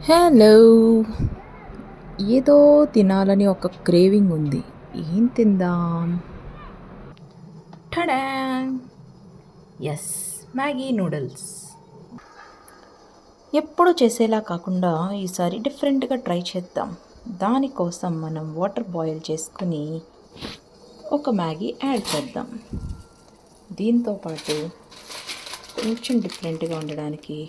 Hello! ఏదో తినాలని ఒక క్రేవింగ్ ఉంది. ఏం తిందాం? టడా! యెస్! Maggi noodles. ఎప్పుడూ చేసేలా కాకుండా ఈసారి డిఫరెంట్‌గా ట్రై చేద్దాం. దానికోసం మనం వాటర్ బాయిల్ చేసుకొని ఒక మ్యాగీ యాడ్ చేద్దాం. దీంతో పాటు కొంచెం డిఫరెంట్‌గా ఉండడానికి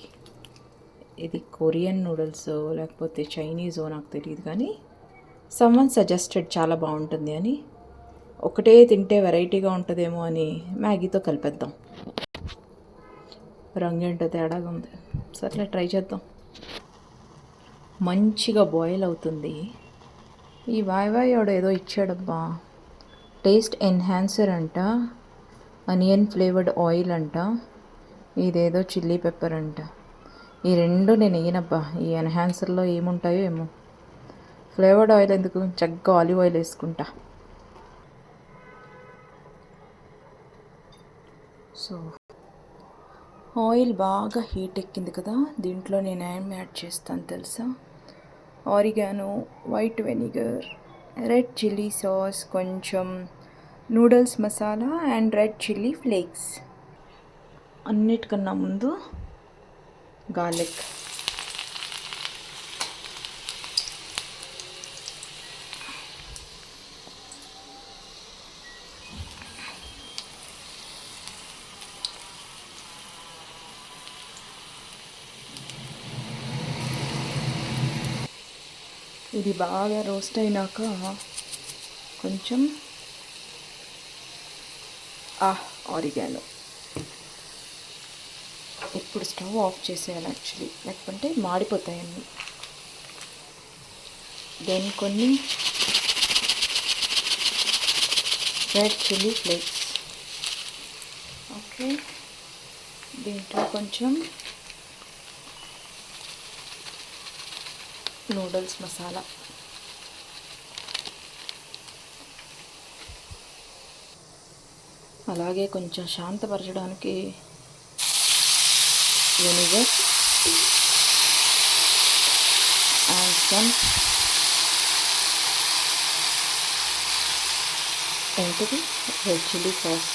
ఇది కొరియన్ నూడిల్సో లేకపోతే చైనీసో నాకు తెలీదు కానీ సమ్‌వన్ సజెస్టెడ్ చాలా బాగుంటుంది అని. ఒకటే తింటే వెరైటీగా ఉంటుందేమో అని మ్యాగీతో కలిపేద్దాం. రంగేంటో తేడాగా ఉంది. సర్లే ట్రై చేద్దాం. మంచిగా బాయిల్ అవుతుంది. ఈ వాయవాయోడు ఏదో ఇచ్చాడబ్బా. టేస్ట్ ఎన్హాన్సర్ అంట, అనియన్ ఫ్లేవర్డ్ ఆయిల్ అంట, ఇదేదో చిల్లీ పెప్పర్ అంట. ఈ రెండు నేను వేయనబ్బా. ఈ ఎన్హాన్సర్లో ఏముంటాయో ఏమో. ఫ్లేవర్డ్ ఆయిల్ ఎందుకు, చక్కగా ఆలివ్ ఆయిల్ వేసుకుంటా. సో ఆయిల్ బాగా హీట్ ఎక్కింది కదా, దీంట్లో నేను ఏం యాడ్ చేస్తాను తెలుసా? Oregano, white vinegar, red chilli sauce, కొంచెం noodles masala and red chilli flakes. అన్నిటికన్నా ముందు గార్లిక్. ఇది బాగా రోస్ట్ అయినాక కొంచెం ఆరిగానో. ఇప్పుడు స్టవ్ ఆఫ్ చేసేయాలి యాక్చువల్లీ, లేకపోతే మాడిపోతాయన్నీ. దెన్ కొన్ని రెడ్ చిల్లీ ఫ్లేక్స్. ఓకే, దీంట్లో కొంచెం నూడిల్స్ మసాలా, అలాగే కొంచెం శాంతపరచడానికి వెనిగర్ అండ్ సమ్ ఏంటిది రెడ్ చిల్లీ సాస్.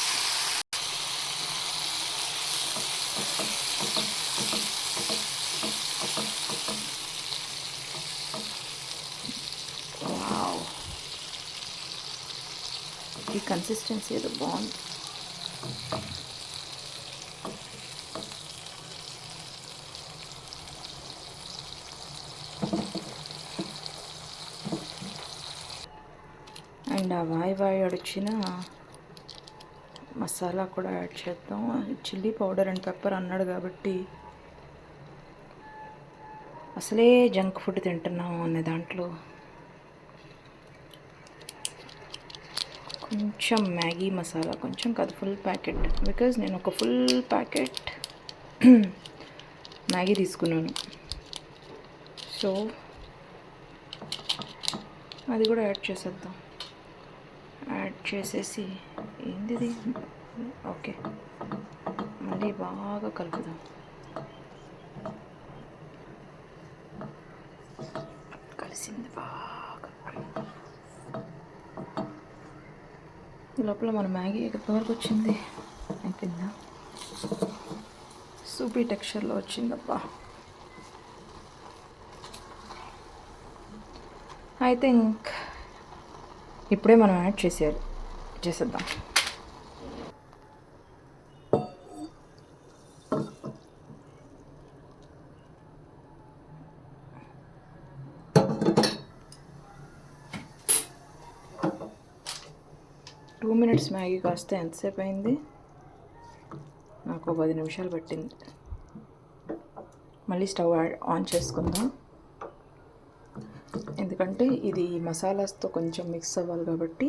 వావ్, ఈ కన్సిస్టెన్సీ ఏదో బాగుంది. అండ్ ఆ వాయి వచ్చిన మసాలా కూడా యాడ్ చేద్దాం. చిల్లీ పౌడర్ అండ్ పెప్పర్ అన్నాడు కాబట్టి అసలే జంక్ ఫుడ్ తింటున్నాము అనే దాంట్లో కొంచెం మ్యాగీ మసాలా, కొంచెం కాదు ఫుల్ ప్యాకెట్, బికాజ్ నేను ఒక ఫుల్ ప్యాకెట్ మ్యాగీ తీసుకున్నాను. సో అది కూడా యాడ్ చేసేద్దాం. యాడ్ చేసేసి ఏంటిది, ఓకే, మళ్ళీ బాగా కలుపుదాం. కలిసింది బాగా. ఈ లోపల మన మ్యాగీ ఎంతవరకు వచ్చింది, అయిపోయిందా? సూపీ టెక్స్చర్లో వచ్చిందబ్బా. ఐ థింక్ ఇప్పుడే మనం యాడ్ చేసేద్దాం. టూ మినిట్స్ మ్యాగీ కాస్త ఎంతసేపు అయింది? నాకు 10 నిమిషాలు పట్టింది. మళ్ళీ స్టవ్ ఆన్ చేసుకుందాం, ఎందుకంటే ఇది మసాలాస్తో కొంచెం మిక్స్ అవ్వాలి కాబట్టి.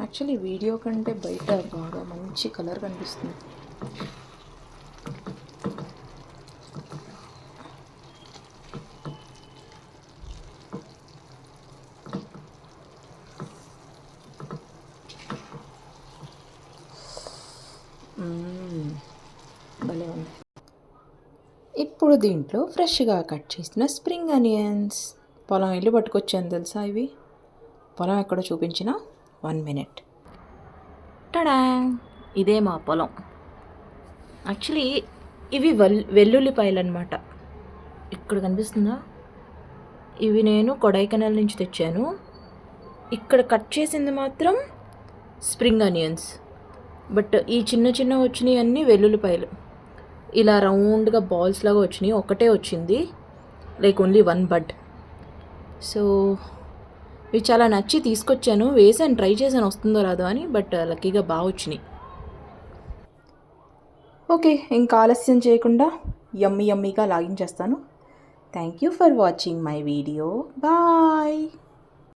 యాక్చువల్లీ వీడియో కంటే బయట బాగా మంచి కలర్ కనిపిస్తుంది. భలే ఉంది. ఇప్పుడు దీంట్లో ఫ్రెష్గా కట్ చేసిన స్ప్రింగ్ ఆనియన్స్. పొలం వెళ్ళి పట్టుకొచ్చాను తెలుసా ఇవి. పొలం ఎక్కడో చూపించిన 1 మినిట్. టడా, ఇదే మా పొలం. యాక్చువల్లీ ఇవి వెల్లుల్లిపాయలు అనమాట. ఇక్కడ కనిపిస్తుందా? ఇవి నేను కొడైకెనాల్ నుంచి తెచ్చాను. ఇక్కడ కట్ చేసింది మాత్రం స్ప్రింగ్ ఆనియన్స్. బట్ ఈ చిన్న చిన్న వచ్చినాయి అన్నీ వెల్లుల్లిపాయలు. ఇలా రౌండ్గా బాల్స్ లాగా వచ్చినాయి. ఒకటే వచ్చింది, లైక్ ఓన్లీ 1 బడ్. సో ఇవి చాలా నచ్చి తీసుకొచ్చాను. వేసాను, ట్రై చేశాను వస్తుందో రాదో అని. బట్ లక్కీగా బాగా వచ్చినాయి. ఓకే, ఇంకా ఆలస్యం చేయకుండా యమ్మీగా లాగించేస్తాను. Thank you for watching my video. Bye.